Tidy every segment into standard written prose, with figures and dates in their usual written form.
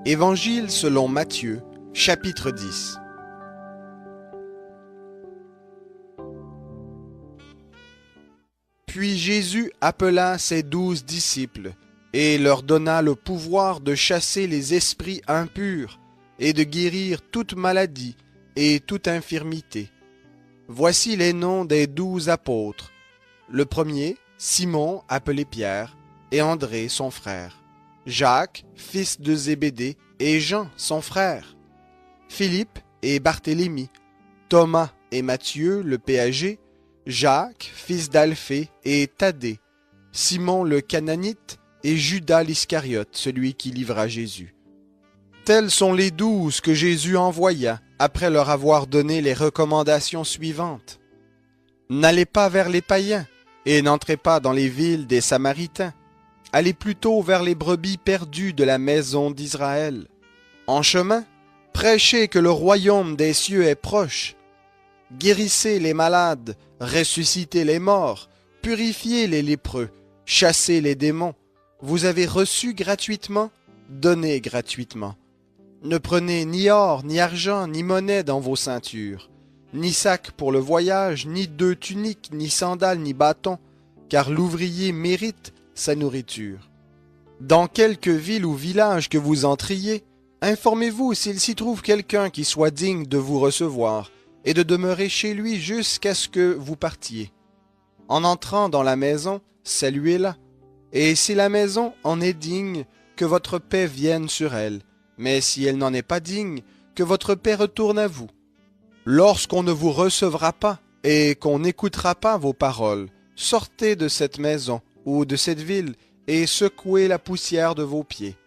Évangile selon Matthieu, chapitre 10. Puis Jésus appela ses 12 disciples et leur donna le pouvoir de chasser les esprits impurs et de guérir toute maladie et toute infirmité. Voici les noms des 12 apôtres. Le premier, Simon appelé Pierre, et André son frère. Jacques, fils de Zébédée, et Jean, son frère. Philippe et Barthélemy, Thomas et Matthieu, le péager, Jacques, fils d'Alphée, et Thaddée, Simon le Cananite, et Judas l'Iscariote, celui qui livra Jésus. Tels sont les 12 que Jésus envoya, après leur avoir donné les recommandations suivantes. N'allez pas vers les païens, et n'entrez pas dans les villes des Samaritains. Allez plutôt vers les brebis perdues de la maison d'Israël. En chemin, prêchez que le royaume des cieux est proche. Guérissez les malades, ressuscitez les morts, purifiez les lépreux, chassez les démons. Vous avez reçu gratuitement, donnez gratuitement. Ne prenez ni or, ni argent, ni monnaie dans vos ceintures, ni sac pour le voyage, ni 2 tuniques, ni sandales, ni bâtons, car l'ouvrier mérite sa nourriture. Dans quelque ville ou village que vous entriez, informez-vous s'il s'y trouve quelqu'un qui soit digne de vous recevoir et de demeurer chez lui jusqu'à ce que vous partiez. En entrant dans la maison, saluez-la, et si la maison en est digne, que votre paix vienne sur elle, mais si elle n'en est pas digne, que votre paix retourne à vous. Lorsqu'on ne vous recevra pas et qu'on n'écoutera pas vos paroles, sortez de cette maison ou de cette ville et secouez la poussière de vos pieds.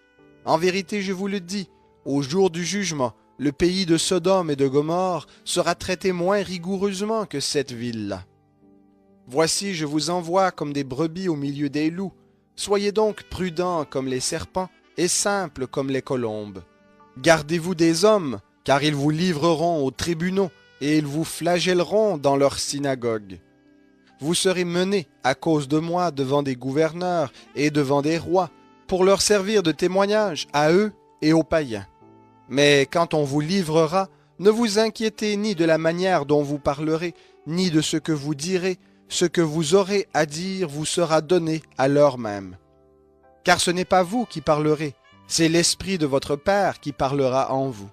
En vérité, je vous le dis, au jour du jugement, le pays de Sodome et de Gomorrhe sera traité moins rigoureusement que cette ville-là. Voici, je vous envoie comme des brebis au milieu des loups. Soyez donc prudents comme les serpents et simples comme les colombes. Gardez-vous des hommes, car ils vous livreront aux tribunaux et ils vous flagelleront dans leurs synagogues. Vous serez menés à cause de moi devant des gouverneurs et devant des rois, pour leur servir de témoignage à eux et aux païens. Mais quand on vous livrera, ne vous inquiétez ni de la manière dont vous parlerez, ni de ce que vous direz. Ce que vous aurez à dire vous sera donné à l'heure même. Car ce n'est pas vous qui parlerez, c'est l'Esprit de votre Père qui parlera en vous.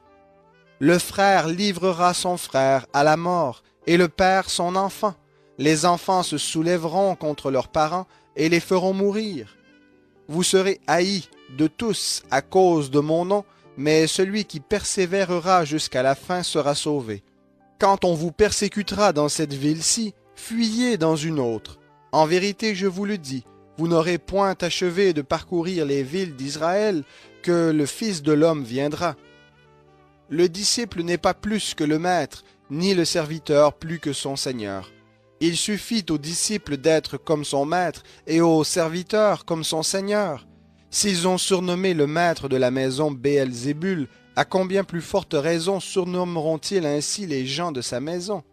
Le frère livrera son frère à la mort, et le père son enfant. Les enfants se soulèveront contre leurs parents et les feront mourir. Vous serez haïs de tous à cause de mon nom, mais celui qui persévérera jusqu'à la fin sera sauvé. Quand on vous persécutera dans cette ville-ci, fuyez dans une autre. En vérité, je vous le dis, vous n'aurez point achevé de parcourir les villes d'Israël que le Fils de l'homme viendra. Le disciple n'est pas plus que le maître, ni le serviteur plus que son Seigneur. Il suffit au disciple d'être comme son maître et au serviteur comme son Seigneur. S'ils ont surnommé le maître de la maison Béelzébul, à combien plus forte raison surnommeront-ils ainsi les gens de sa maison?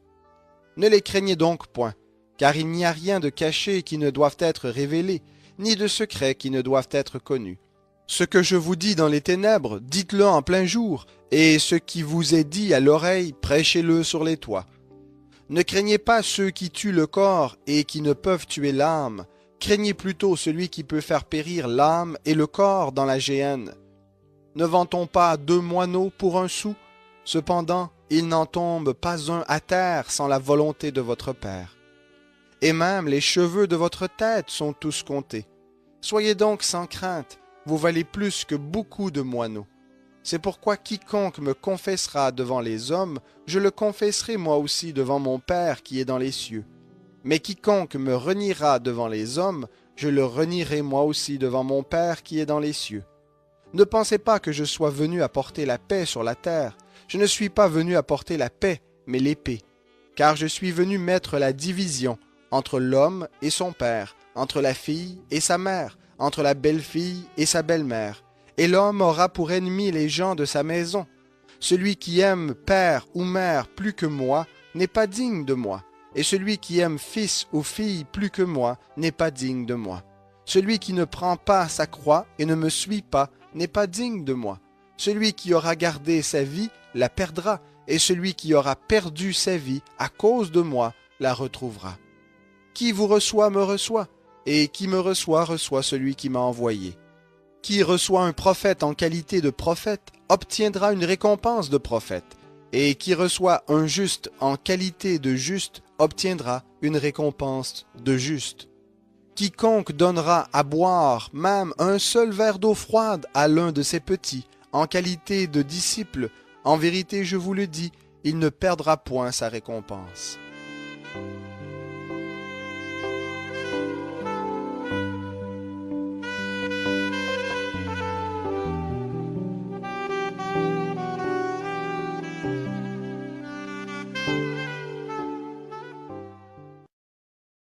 Ne les craignez donc point, car il n'y a rien de caché qui ne doive être révélé, ni de secret qui ne doivent être connus. Ce que je vous dis dans les ténèbres, dites-le en plein jour, et ce qui vous est dit à l'oreille, prêchez-le sur les toits. Ne craignez pas ceux qui tuent le corps et qui ne peuvent tuer l'âme, craignez plutôt celui qui peut faire périr l'âme et le corps dans la géhenne. Ne vend-on pas 2 moineaux pour 1 sou? Cependant, il n'en tombe pas un à terre sans la volonté de votre Père. Et même les cheveux de votre tête sont tous comptés. Soyez donc sans crainte, vous valez plus que beaucoup de moineaux. C'est pourquoi quiconque me confessera devant les hommes, je le confesserai moi aussi devant mon Père qui est dans les cieux. Mais quiconque me reniera devant les hommes, je le renierai moi aussi devant mon Père qui est dans les cieux. Ne pensez pas que je sois venu apporter la paix sur la terre. Je ne suis pas venu apporter la paix, mais l'épée. Car je suis venu mettre la division entre l'homme et son père, entre la fille et sa mère, entre la belle-fille et sa belle-mère. Et l'homme aura pour ennemi les gens de sa maison. Celui qui aime père ou mère plus que moi n'est pas digne de moi. Et celui qui aime fils ou fille plus que moi n'est pas digne de moi. Celui qui ne prend pas sa croix et ne me suit pas n'est pas digne de moi. Celui qui aura gardé sa vie la perdra, et celui qui aura perdu sa vie à cause de moi la retrouvera. Qui vous reçoit me reçoit, et qui me reçoit reçoit celui qui m'a envoyé. Qui reçoit un prophète en qualité de prophète obtiendra une récompense de prophète, et qui reçoit un juste en qualité de juste obtiendra une récompense de juste. Quiconque donnera à boire même un seul verre d'eau froide à l'un de ses petits, en qualité de disciple, en vérité je vous le dis, il ne perdra point sa récompense.